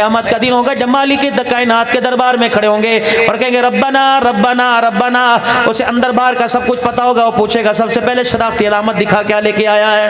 قیامت کا دن ہوگا جب مالک کائنات کے دربار میں کھڑے ہوں گے اور کہیں گے ربنا ربنا ربنا. اسے اندر باہر کا سب کچھ پتا ہوگا. وہ پوچھے گا سب سے پہلے شناختی علامت دکھا کیا لے کے آیا ہے.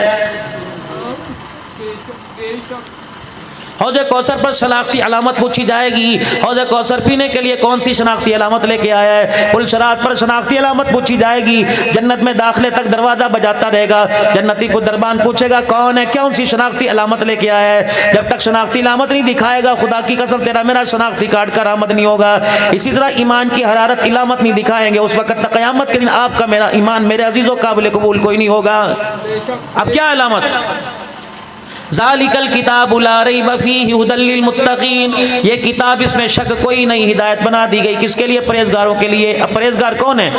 حوض کوثر پر شناختی علامت پوچھی جائے گی. حوض کوثر پینے کے لیے کون سی شناختی علامت لے کے آیا ہے. پل صراط پر شناختی علامت پوچھی جائے گی. جنت میں داخلے تک دروازہ بجاتا رہے گا. جنتی کو دربان پوچھے گا کون ہے, کون سی شناختی علامت لے کے آیا ہے. جب تک شناختی علامت نہیں دکھائے گا خدا کی قسم تیرا میرا شناختی کارڈ کا آمد نہیں ہوگا. اسی طرح ایمان کی حرارت علامت نہیں دکھائیں گے اس وقت تک قیامت کے دن آپ کا میرا ایمان میرے عزیزوں قابل قبول کوئی نہیں ہوگا. اب کیا علامت؟ ذالک الکتاب لا ریب فیہ ھدی للمتقین. یہ کتاب اس میں شک کوئی نہیں, ہدایت بنا دی گئی کس کے لیے؟ پرہیزگاروں کے لیے. اب پرہیزگار کون ہیں؟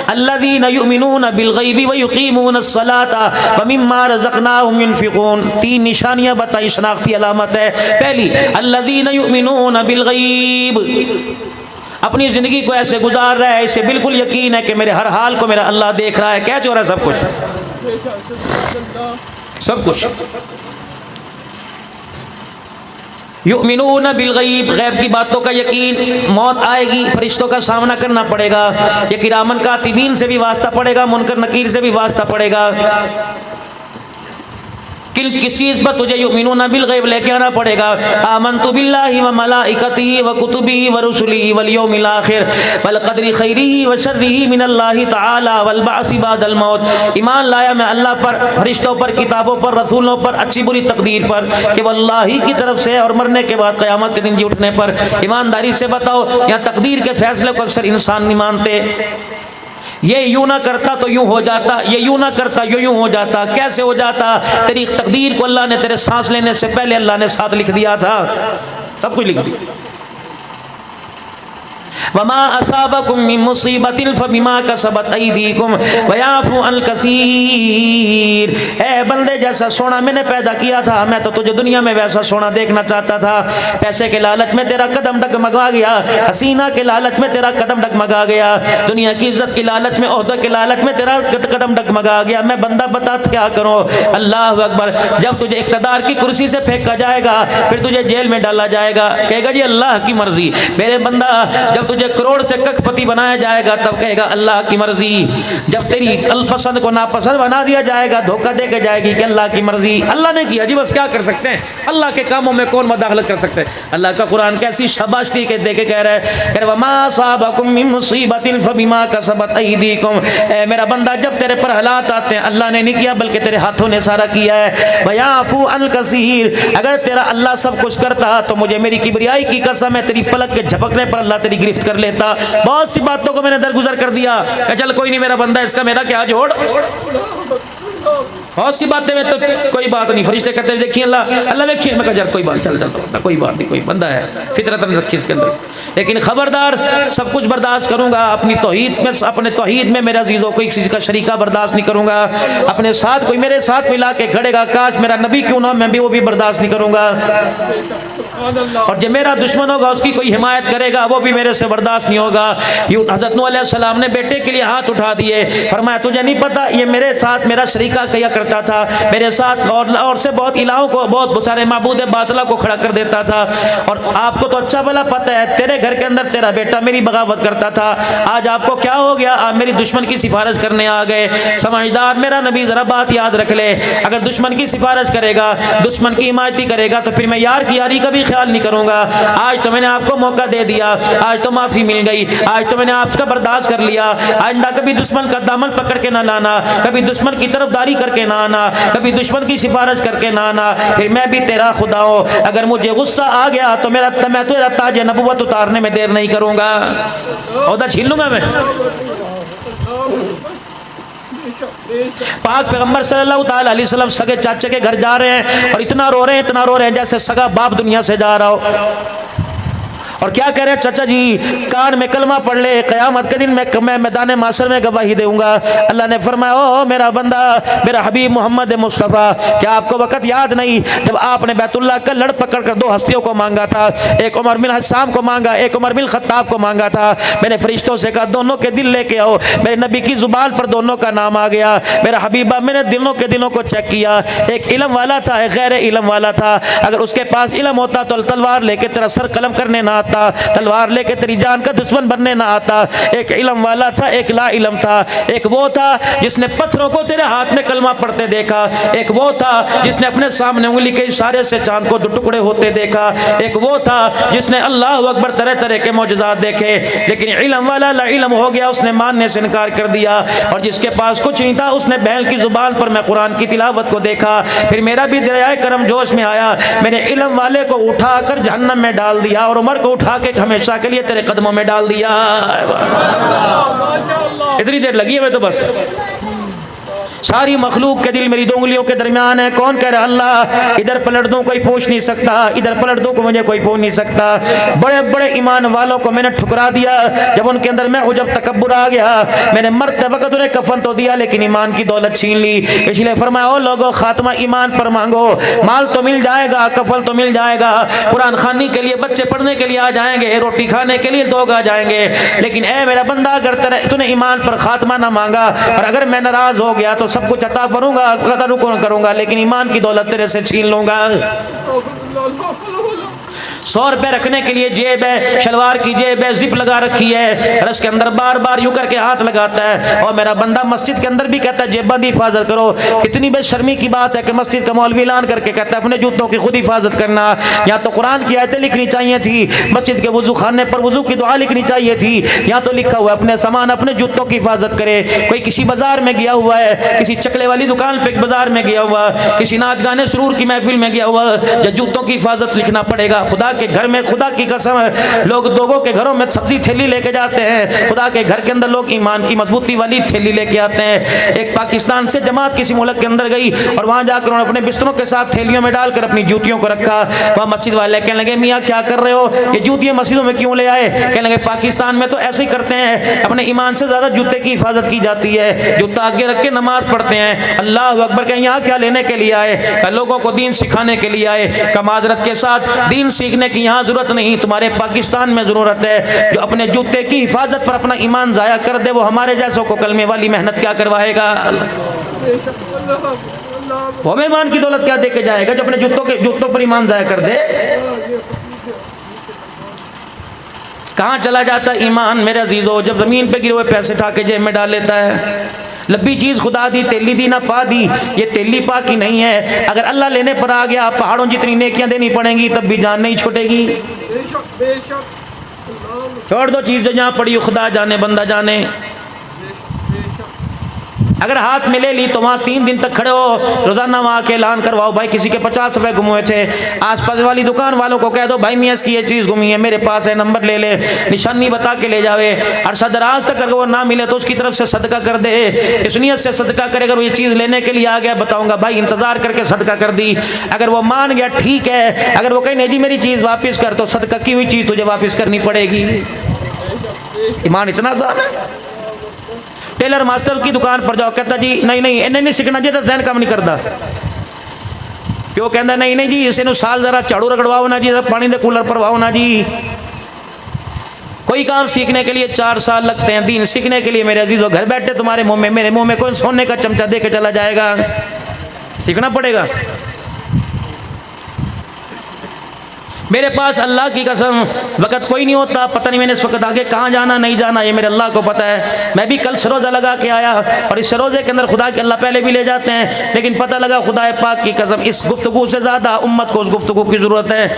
الذین یؤمنون بالغیب ویقیمون الصلاۃ ومما رزقناہم ينفقون. تین نشانیاں بتائی, شناختی علامت ہے. پہلی الذین یؤمنون بالغیب, اپنی زندگی کو ایسے گزار رہا ہے اسے بالکل یقین ہے کہ میرے ہر حال کو میرا اللہ دیکھ رہا ہے. کیا چو رہا ہے؟ سب کچھ سب کچھ. یؤمنون بالغیب, غیب کی باتوں کا یقین. موت آئے گی, فرشتوں کا سامنا کرنا پڑے گا. یہ کرامن کاتبین سے بھی واسطہ پڑے گا, منکر نکیر سے بھی واسطہ پڑے گا. کس چیز پر تجھے یؤمنون بالغیب لے کے آنا پڑے گا؟ آمنت باللہ و ملائکتہ و کتبہ و رسلہ والیوم الآخر والقدر خیرہ و شرہ من اللہ تعالی والبعث بعد الموت. ایمان لایا میں اللہ پر, فرشتوں پر, کتابوں پر, رسولوں پر, اچھی بری تقدیر پر کہ وہ اللہ ہی کی طرف سے, اور مرنے کے بعد قیامت کے دن جی اٹھنے پر. ایمانداری سے بتاؤ, یہاں تقدیر کے فیصلے کو اکثر انسان نہیں مانتے. یہ یوں نہ کرتا تو یوں ہو جاتا, یہ یوں نہ کرتا یوں ہو جاتا. کیسے ہو جاتا؟ تیری تقدیر کو اللہ نے تیرے سانس لینے سے پہلے اللہ نے ساتھ لکھ دیا تھا, سب کچھ لکھ دیا. وما اصابکم من مصیبت فبما کسبت ایدیکم ویعفو عن کثیر. اے بندے جیسا سونا میں نے پیدا کیا تھا میں تو تجھے دنیا میں ویسا سونا دیکھنا چاہتا تھا. پیسے کے لالچ میں تیرا قدم ڈگمگا گیا, حسینہ کے لالچ میں تیرا قدم ڈگمگا گیا, دنیا کی عزت کی لالچ میں, عہدے کے لالچ میں تیرا قدم ڈگمگا گیا. میں بندہ بتا کیا کروں. اللہ اکبر. جب تجھے اقتدار کی کرسی سے پھینکا جائے گا, پھر تجھے جیل میں ڈالا جائے گا, کہے گا جی اللہ کی مرضی. میرے بندہ جب تجھے کروڑ سے ککھ پتی بنایا جائے گا تب کہے گا اللہ کی مرضی. جب تیری الپسند کو ناپسند بنا دیا جائے گا دھوکہ دے کے جائے گی کہ اللہ کی مرضی. اللہ نے کیا جی, بس کیا کر سکتے ہیں؟ اللہ کے کاموں میں کون مداخلت کر سکتے ہیں؟ اللہ کا قرآن کیسی شاباشی کے دے کے کہہ رہا ہے کہ وما اصابکم من مصیبت فبما کسبت ایدیکم. اے میرا بندہ جب تیرے پر حالات آتے ہیں اللہ نے نہیں کیا بلکہ تیرے ہاتھوں نے سارا کیا ہے. ویعفو عن کثیر. اگر تیرا اللہ سب کچھ کرتا تو مجھے میری کبریائی کی قسم ہے تیری پلک کے جھپکنے پر اللہ تیری گرفت کر لیتا. بہت سی باتوں کو میں نے درگزر کر دیا کہ چل کوئی نہیں میرا بندہ, اس کا میرا کیا جوڑ. بہت سی باتیں میں تو کوئی بات نہیں. فرشتے کہتے ہیں دیکھیے اللہ دیکھیے, میں کہا یار کوئی بات, چل چلتا کوئی بات نہیں, کوئی بندہ ہے فطرت رکھی اس کے اندر. لیکن خبردار سب کچھ برداشت کروں گا اپنی توحید میں, اپنے توحید میں میرے عزیزوں کو کسی کا شریکہ برداشت نہیں کروں گا. اپنے ساتھ کوئی میرے ساتھ ملا کے کھڑے گا کاش میرا نبی کیوں نہ, میں بھی وہ بھی برداشت نہیں کروں گا. اور جو میرا دشمن ہوگا اس کی کوئی حمایت کرے گا وہ بھی میرے سے برداشت نہیں ہوگا. یوں حضرت نوح علیہ السلام نے بیٹے کے لیے ہاتھ اٹھا دیے, فرمایا تجھے نہیں پتا یہ میرے ساتھ میرا شریکہ کیا کرتا تھا, میرے ساتھ اور سے بہت الہوں کو, بہت سارے معبود باطلہ کو کھڑا کر دیتا تھا. اور آپ کو تو اچھا بھلا پتہ ہے تیرے گھر کے اندر تیرا بیٹا میری بغاوت کرتا تھا, آج آپ کو کیا ہو گیا, آپ میری دشمن کی سفارش کرنے آ گئے. سمجھدار میرا نبی ذرا بات یاد رکھ لے, اگر دشمن کی سفارش کرے گا, دشمن کی حمایتی کرے گا تو پھر میں یار کی یاری کا بھی خیال نہیں کروں گا. آج تو میں نے آپ کو موقع دے دیا, آج تو معافی مل گئی, آج تو میں نے آپ کا برداشت کر لیا. آئندہ کبھی دشمن کا دامن پکڑ کے نہ لانا, کبھی دشمن کی طرفداری کر کے نہ آنا, کبھی دشمن کی سفارش کر کے نہ آنا. پھر میں بھی تیرا خدا ہوں, اگر مجھے غصہ آ گیا تو میں تیرا تاج نبوت اتارنے میں دیر نہیں کروں گا, عہدہ چھین لوں گا میں. پاک پیغمبر صلی اللہ تعالی علیہ وسلم سگے چاچے کے گھر جا رہے ہیں اور اتنا رو رہے ہیں جیسے سگا باپ دنیا سے جا رہا ہو. اور کیا کہہ رہے ہیں چچا جی کان میں کلمہ پڑھ لے قیامت کے دن میں میدان معاشر میں گواہی دوں گا. اللہ نے فرمایا او میرا بندہ میرا حبیب محمد مصطفیٰ کیا آپ کو وقت یاد نہیں جب آپ نے بیت اللہ کا لڑ پکڑ کر 2 ہستیوں کو مانگا تھا, ایک عمر بن حسام کو مانگا, ایک عمر بن خطاب کو مانگا تھا. میں نے فرشتوں سے کہا دونوں کے دل لے کے آؤ, میرے نبی کی زبان پر دونوں کا نام آ گیا. میرا حبیبہ میں نے دلوں کو چیک کیا, ایک علم والا تھا ایک غیر علم والا تھا. اگر اس کے پاس علم ہوتا تو تلوار لے کے تیرا سر قلم کرنے نہ آتا, تلوار لے کے تیری جان کا دشمن بننے نہ آتا. ایک علم والا تھا ایک لا علم تھا. ایک وہ تھا جس نے پتھروں کو تیرے ہاتھ میں کلمہ پڑھتے دیکھا, ایک وہ تھا جس نے اپنے سامنے انگلی کے اشارے سے چاند کو 2 ٹکڑے ہوتے دیکھا, ایک وہ تھا جس نے اللہ اکبر طرح طرح کے معجزات دیکھے. لیکن علم والا لا علم ہو گیا, اس نے ماننے سے انکار کر دیا. اور جس کے پاس کچھ نہیں تھا اس نے بہل کی زبان پر میں قرآن کی تلاوت کو دیکھا. پھر میرا بھی دریائے کرم جوش میں آیا, میں نے علم والے کو اٹھا کر جہنم میں ڈال دیا اور عمر کو اٹھا کے ہمیشہ کے لیے تیرے قدموں میں ڈال دیا. اتنی دیر لگی ہے میں تو بس. ساری مخلوق کے دل میری 2 انگلیوں کے درمیان ہے. کون کہہ رہا اللہ ادھر پلٹ دوں کوئی پوچھ نہیں سکتا, ادھر پلٹ دوں کو مجھے کوئی پوچھ نہیں سکتا. بڑے بڑے ایمان والوں کو میں نے ٹھکرا دیا جب ان کے اندر میں عجب تکبر آ گیا. میں نے مرتے وقت انہیں کفن تو دیا لیکن ایمان کی دولت چھین لی. اس لیے فرمایا او لوگوں خاتمہ ایمان پر مانگو, مال تو مل جائے گا, کفن تو مل جائے گا, قرآن خوانی کے لیے بچے پڑھنے کے لیے آ جائیں گے, روٹی کھانے کے لیے لوگ آ جائیں گے. لیکن اے میرا بندہ اگر تو نے ایمان پر خاتمہ نہ مانگا اور اگر میں ناراض ہو گیا تو سب کچھ عطا کروں گا, قدر کروں گا, لیکن ایمان کی دولت تیرے سے چھین لوں گا. 100 روپے رکھنے کے لیے جیب ہے, شلوار کی جیب ہے, زپ لگا رکھی ہے, اور اس کے اندر بار بار یوں کر کے ہاتھ لگاتا ہے. اور میرا بندہ مسجد کے اندر بھی کہتا ہے جیب بند حفاظت کرو. کتنی بے شرمی کی بات ہے کہ مسجد کا مولوی اعلان کر کے کہتا ہے اپنے جوتوں کی خود حفاظت کرنا. یا تو قرآن کی آیتیں لکھنی چاہیے تھی, مسجد کے وضو خانے پر وضو کی دعا لکھنی چاہیے تھی. یا تو لکھا ہوا ہے اپنے سامان اپنے جوتوں کی حفاظت کرے. کوئی کسی بازار میں گیا ہوا ہے, کسی چکلے والی دکان پہ بازار میں گیا ہوا, کسی ناچ گانے سرور کی محفل میں گیا ہوا, یا جوتوں کی حفاظت لکھنا پڑے گا. خدا کے گھر میں خدا کی قسم لوگ لوگوں کے گھروں میں سبزی تھیلی لے کے جاتے ہیں, خدا کے گھر کے اندر لوگ ایمان کی مضبوطی والی تھیلی لے کے آتے ہیں. ایک پاکستان سے جماعت کسی ملک کے اندر گئی اور وہاں جا کر انہوں نے اپنے بستروں کے ساتھ تھیلیوں میں ڈال کر اپنی جوتیوں کو رکھا. وہاں مسجد والے کہنے لگے میاں کیا کر رہے ہو, یہ جوتیاں مسجدوں میں کیوں لے آئے؟ کہنے لگے پاکستان میں تو ایسے ہی کرتے ہیں, اپنے ایمان سے زیادہ جوتے کی حفاظت کی جاتی ہے, جوتا آگے رکھ کے نماز پڑھتے ہیں. اللہ اکبر. کہ یہاں کیا لینے کے لیے آئے؟ لوگوں کو دین سکھانے کے لیے آئے. کہ معذرت کے ساتھ دین سیکھنے کی یہاں ضرورت نہیں, تمہارے پاکستان میں ضرورت ہے. جو اپنے جوتے کی حفاظت پر اپنا ایمان ضائع کر دے وہ ہمارے جیسوں کو کلمے والی محنت کیا کروائے گا؟ وہ ہمیں ایمان کی دولت کیا دے کے جائے گا جو اپنے جوتوں پر ایمان ضائع کر دے؟ کہاں چلا جاتا ایمان میرے عزیزو جب زمین پہ گرے ہوئے پیسے اٹھا کے جیب میں ڈال لیتا ہے. لبی چیز خدا دی, تیلی دی نہ پا دی. یہ تیلی پا کی نہیں ہے. اگر اللہ لینے پر آ گیا پہاڑوں جتنی نیکیاں دینی پڑیں گی تب بھی جان نہیں چھوٹے گی. چھوڑ دو چیز جو جہاں پڑی خدا جانے بندہ جانے. اگر ہاتھ میں لے لی تو وہاں 3 دن تک کھڑے ہو, روزانہ وہاں کے اعلان کرواؤ بھائی کسی کے 50 روپے گم ہوئے تھے, آس پاس والی دکان والوں کو کہہ دو بھائی میاں اس کی یہ چیز گمی ہے میرے پاس ہے, نمبر لے لے, نشانی بتا کے لے جاوے. عرصہ دراز تک اگر وہ نہ ملے تو اس کی طرف سے صدقہ کر دے. اس نیت سے صدقہ کرے, اگر وہ یہ چیز لینے کے لیے آ گیا بتاؤں گا بھائی انتظار کر کے صدقہ کر دی. اگر وہ مان گیا ٹھیک ہے, اگر وہ کہیں نہیں جی میری چیز واپس کر تو صدقہ کی ہوئی چیز تجھے واپس کرنی پڑے گی. ایمان اتنا زیادہ. ٹیلر ماسٹر کی دکان پر جاؤ, کہتا جی نہیں سیکھنا جی تو ذہن کام نہیں کرتا. کیوں کہتا نہیں جی اسے نو سال ذرا جھاڑو رگڑواؤ نا جی, پانی دے کولر پرواؤ نا جی. کوئی کام سیکھنے کے لیے 4 سال لگتے ہیں, دین سیکھنے کے لیے میرے عزیزو گھر بیٹھے تمہارے منہ میں میرے منہ میں کوئی سونے کا چمچہ دے کے چلا جائے گا. سیکھنا پڑے گا. میرے پاس اللہ کی قسم وقت کوئی نہیں ہوتا, پتہ نہیں میں نے اس وقت آگے کہاں جانا نہیں جانا یہ میرے اللہ کو پتہ ہے. میں بھی کل سروزہ لگا کے آیا اور اس سروزے کے اندر خدا کے اللہ پہلے بھی لے جاتے ہیں, لیکن پتہ لگا خدا پاک کی قسم اس گفتگو سے زیادہ امت کو اس گفتگو کی ضرورت ہے.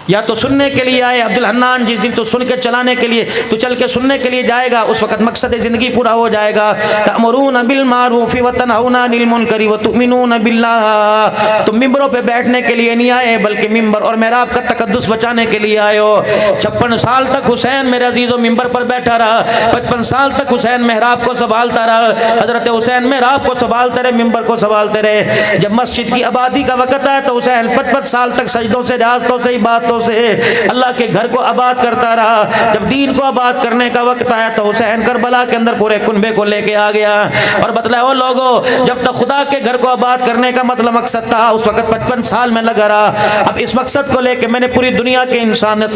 یا تو سننے کے لیے آئے عبد الحنان، جس دن تو سن کے چلانے کے لیے تو چل کے سننے کے لیے جائے گا، اس وقت مقصد زندگی پورا ہو جائے گا۔ تأمرون بالمعروف وتنہون عن المنکر وتؤمنون باللہ، تم ممبروں پہ بیٹھنے کے لیے نہیں آئے بلکہ ممبر اور محراب کا تقدس بچانے کے لیے آئے ہو۔ 56 سال تک حسین میرے عزیزو ممبر پر بیٹھا رہا، 55 سال تک حسین محراب کو سنبھالتا رہا، حضرت حسین محراب کو سنبھالتے رہے، ممبر کو سنبھالتے رہے۔ جب مسجد کی آبادی کا وقت آیا تو حسین 55 سال تک سجدوں سے، ریاضتوں سے، عبادتوں سے اللہ کے گھر کو آباد کرتا رہا۔ جب دین کو آباد کرنے کا وقت آیا تو حسین کربلا کے اندر پورے کنبے کو لے کے آ گیا اور بتلایا او لوگوں، جب تک خدا کے گھر کو آباد کرنے کا مطلب مقصد تھا اس وقت 55 سال میں لگا رہا، اب اس مقصد کو لے کے میں نے پوری دنیا کے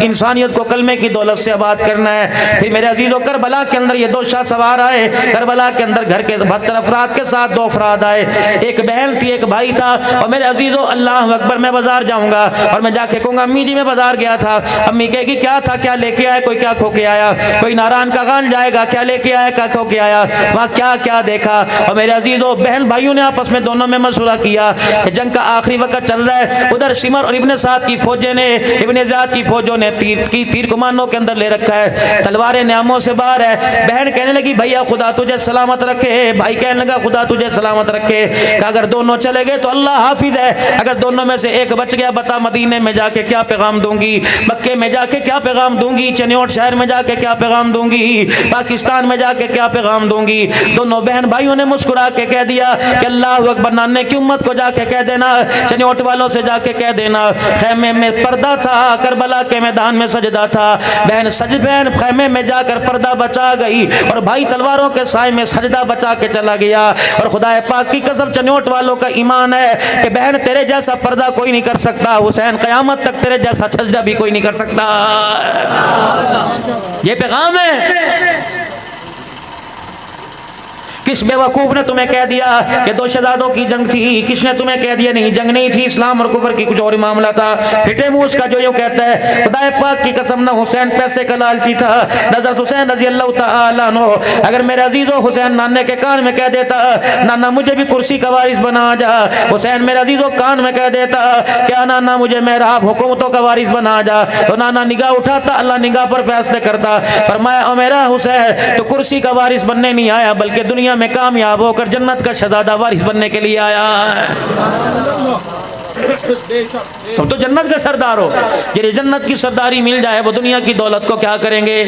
انسانیت کو کلمے کی دولت سے آباد کرنا ہے۔ پھر میرے عزیزو کربلا کے اندر یہ 2 شاہ سوار آئے، کربلا کے اندر گھر کے 72 افراد کے ساتھ 2 افراد آئے، ایک بہن تھی ایک بھائی تھا۔ اور میرے عزیزو اللہ اکبر، میں بازار جاؤں گا اور میں جا کے کہوں گا امی جی میں بازار گیا تھا، امی کہے گی کیا تھا، کیا لے کے آیا، کوئی کیا کھو کے آیا، کوئی ناران کا خان جائے گا کیا لے کے آیا، کیا کھو کے آیا، وہاں کیا کیا دیکھا۔ اور میرے عزیزو بہن بھائیوں نے آپس میں دونوں میں مشورہ کیا کہ جنگ کا آخری وقت چل رہا ہے، ادھر سمر اور ابن سعد کی فوجیں نے، ابن زیاد کی فوجوں نے تیر کمانوں کے اندر لے رکھا ہے، تلواریں نیاموں سے باہر ہے۔ بہن کہنے لگی بھیا خدا تجھے سلامت رکھے، بھائی کہنے لگا خدا تجھے سلامت رکھے، کہ اگر دونوں چلے گئے تو اللہ حافظ ہے، اگر دونوں میں سے ایک بچ گیا بتا مدینے میں جا کے کیا پیغام دوں گی، مکے میں جا کے کیا پیغام دوں گی، چنیوٹ شہر میں جا کے کیا پیغام دوں گی، پاکستان میں جا کے کیا پیغام دوں گی۔ دونوں بہن بھائیوں نے مسکرا کے کہہ دیا کہ اللہ اکبر، نانے کی امت کو جا کے کہہ دینا، چنیوٹ والوں سے جا کے کہہ دینا خیمے میں پردہ تھا، کربلا کے میدان میں سجدہ تھا، بہن خیمے میں جا کر پردہ بچا گئی اور بھائی تلواروں کے سائے میں سجدہ بچا کے چلا گیا۔ اور خدا پاک کی قسم چنیوٹ والوں کا ایمان ہے کہ بہن تیرے جیسا پردہ کوئی نہیں کر سکتا، حسین قیامت تک تیرے جیسا سجدہ بھی کوئی نہیں کر سکتا۔ یہ پیغام ہے۔ کس بیوقوف نے تمہیں کہہ دیا کہ 2 شہزادوں کی جنگ تھی، کس نے تمہیں کہہ دیا نہیں جنگ نہیں تھی، اسلام اور کفر کی کچھ اور معاملہ تھا، پھٹے منہ اس کا جو یوں کہتا ہے۔ خدا پاک کی قسم نہ حسین پیسے کا لالچی تھا، حضرت حسین رضی اللہ تعالیٰ عنہ اگر میرے عزیزو حسین نانے کے کان میں کہہ دیتا نانا مجھے بھی کرسی کا وارث بنا جا، حسین میرے عزیزو کان میں کہہ دیتا کیا نانا مجھے محراب حکومتوں کا وارث بنا جا، تو نانا نگاہ اٹھاتا، اللہ نگاہ پر فیصلے کرتا، فرمایا او میرا حسین تو کرسی کا وارث بننے نہیں آیا بلکہ دنیا میں کامیاب ہو کر جنت کا شہزادہ وارث بننے کے لیے آیا ہے۔ تم تو جنت کا سردار ہو، جنہیں جنت کی سرداری مل جائے وہ دنیا کی دولت کو کیا کریں گے۔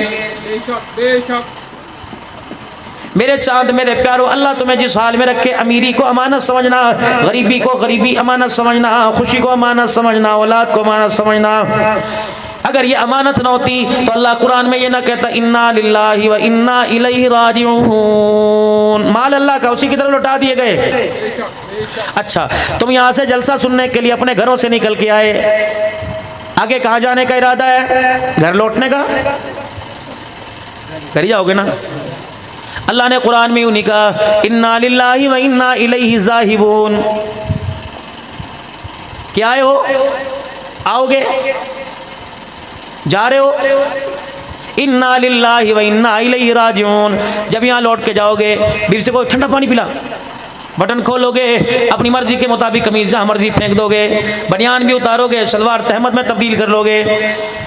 میرے چاند میرے پیارو، اللہ تمہیں جس حال میں رکھے، امیری کو امانت سمجھنا، غریبی کو غریبی امانت سمجھنا، خوشی کو امانت سمجھنا، اولاد کو امانت سمجھنا۔ اگر یہ امانت نہ ہوتی تو اللہ قرآن میں یہ نہ کہتا انا للہ و انا الیہ راجعون، مال اللہ کا اسی کی طرف لوٹا دیے گئے۔ اچھا تم یہاں سے جلسہ سننے کے لیے اپنے گھروں سے نکل کے آئے، آگے کہاں جانے کا ارادہ ہے؟ گھر لوٹنے کا؟ گھر ہی جاؤ گے نا۔ اللہ نے قرآن میں یوں نہیں کہا انا للہ و انا الیہ ذاہبون، کیا آئے ہو، آؤ گے، جا رہے ہو، انا للہ و انا الیہ راجعون، جب یہاں لوٹ کے جاؤ گے بیوی سے کوئی ٹھنڈا پانی پلا، بٹن کھولو گے، اپنی مرضی کے مطابق قمیض جہاں مرضی پھینک دو گے، بنیان بھی اتارو گے، شلوار تہمت میں تبدیل کر لو گے،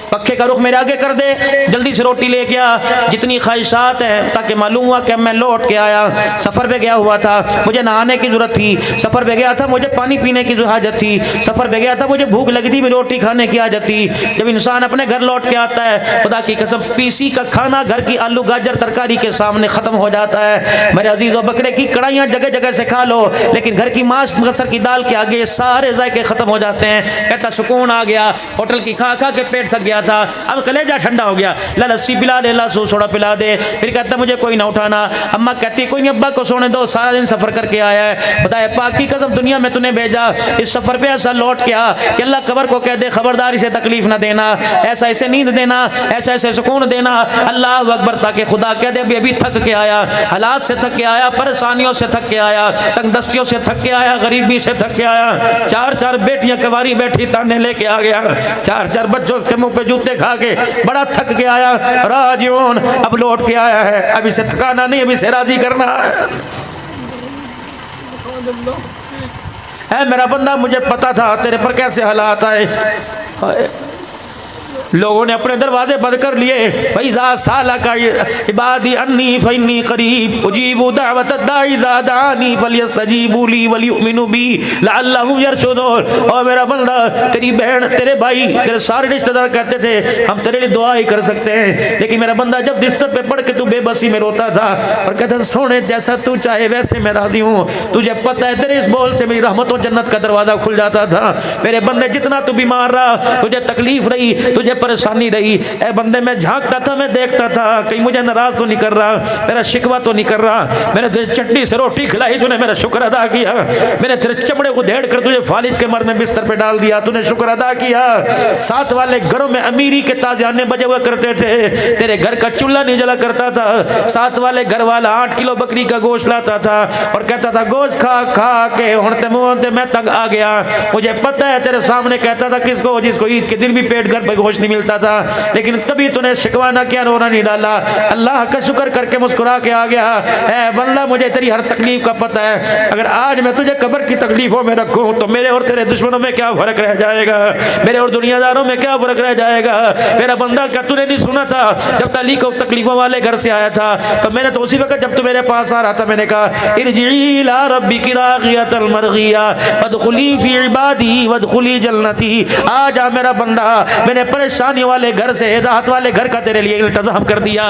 پکے کا رخ میرے آگے کر دے، جلدی سے روٹی لے کے آ، جتنی خواہشات ہیں، تاکہ معلوم ہوا کہ میں لوٹ کے آیا، سفر پہ گیا ہوا تھا، مجھے نہانے کی ضرورت تھی، سفر پہ گیا تھا، مجھے پانی پینے کی حاجت تھی، سفر پہ گیا تھا، مجھے بھوک لگی تھی، روٹی کھانے کی حاجت تھی۔ جب انسان اپنے گھر لوٹ کے آتا ہے، خدا کی قسم پیسی کا کھانا گھر کی آلو گاجر ترکاری کے سامنے ختم ہو جاتا ہے۔ میرے عزیزو بکرے کی کڑھائیاں جگہ جگہ سے کھا لو، لیکن گھر کی ماش مسر کی دال کے آگے سارے ذائقے ختم ہو جاتے ہیں۔ کہتا سکون آ گیا، ہوٹل کی کھا کھا کے پیٹ تھک گیا تھا، اب کلیجہ ٹھنڈا ہو گیا، لا لسی پلا دے، لا سو سوڑا پلا دے، پھر کہتا مجھے کوئی نہ اٹھانا، اماں کہتی کوئی نہیں ابا کو سونے دو، سارا دن سفر کر کے آیا ہے، خدا پاک کی قسم دنیا میں تُنے بھیجا، اس سفر پہ ایسا لوٹ کے آ کہ اللہ قبر کو کہہ دے خبردار اسے تکلیف نہ دینا، ایسا ایسے نیند دینا، ایسا ایسے سکون دینا، اللہ اکبر، تاکہ خدا کہہ دے ابھی تھک کے آیا، حالات سے تھک کے آیا، پریشانیوں سے تھک کے آیا، تنگ دستیوں سے تھک کے آیا، غریبی سے تھک کے آیا، 4 بیٹیاں کواری بیٹھی تانے لے کے آ گیا، 4 بچوں کے منہ پہ جوتے کھا کے بڑا تھک کے آیا، راجعون، اب لوٹ کے آیا ہے، اب اسے تھکانا نہیں، اب اسے راضی کرنا ہے۔ اے میرا بندہ مجھے پتا تھا تیرے پر کیسے حالات آئے، لوگوں نے اپنے دروازے بند کر لیے. فَإِذَا سَأَلَكَ عِبَادِي عَنِّي فَإِنِّي قَرِيبٌ أُجِيبُ دَعْوَةَ الدَّاعِ إِذَا دَعَانِي فَلْيَسْتَجِيبُوا لِي وَلْيُؤْمِنُوا بِي لَعَلَّهُمْ يَرْشُدُونَ. اور میرا بندہ تیری بہن تیرے بھائی تیرے سارے رشتہ دار کہتے تھے ہم تیرے لیے دعا ہی کر سکتے ہیں, لیکن میرا بندہ جب بستر پہ پڑھ کے تو بے بسی میں روتا تھا اور کہتا تھا سونے جیسا تو چاہے ویسے میں راضی ہوں, تجھے پتہ ہے تیرے اس بول سے میری رحمت و جنت کا دروازہ کھل جاتا تھا. میرے بندے جتنا تو بیمار رہا, تجھے تکلیف رہی, تجھے پریشانی رہی, اے بندے میں جھانکتا تھا, میں دیکھتا تھا کہیں مجھے ناراض تو نہیں کر رہا, میرا شکوہ تو نہیں کر رہا. میں نے تجھے چٹنی سے روٹی کھلائی, تو نے میرا شکر ادا کیا. میں نے تیرے چمڑے کو دھیڑ کر تجھے فالج کے مرد میں بستر پہ ڈال دیا, تو نے شکر ادا کیا. ساتھ والے گھروں میں امیری کے تازیانے بجے ہوئے کرتے تھے, تیرے گھر کا چولہا نہیں جلا کرتا تھا. ساتھ والے گھر والا 8 کلو بکری کا گوشت لاتا تھا اور کہتا تھا گوشت کھا کھا کے ہونتے منہ میں تنگ آ گیا. مجھے پتہ ہے تیرے سامنے کہتا تھا کس کو, جس کو عید کے دن بھی پیٹ گھر پہ گوشت نہیں ملتا تھا, لیکن کبھی تو نے شکوہ نہ کیا, رونا نہیں ڈالا. اللہ کا شکر کر کے مسکرا کے آ گیا. اے بندہ مجھے تیری ہر تکلیف کا پتہ ہے, اگر آج میں تجھے قبر کی تکلیفوں میں رکھوں تو میرے اور تیرے دشمنوں میں کیا فرق رہ جائے گا, میرے اور دنیا داروں میں کیا فرق رہ جائے گا. میرا بندہ کیا تو نے نہیں سنا تھا جب تعلیق و تکلیفوں والے گھر سے آیا تھا تو میں نے تو اسی وقت جب تو میرے پاس آ رہا تھا میں نے کہا ارجعی الی ربک راغیۃ مرغیہ وادخلی فی عبادی وادخلی جنتی. آ جا میرا بندہ, میں نے پریشانی والے گھر سے ہدایت والے گھر کا تیرے لیے التزام کر دیا.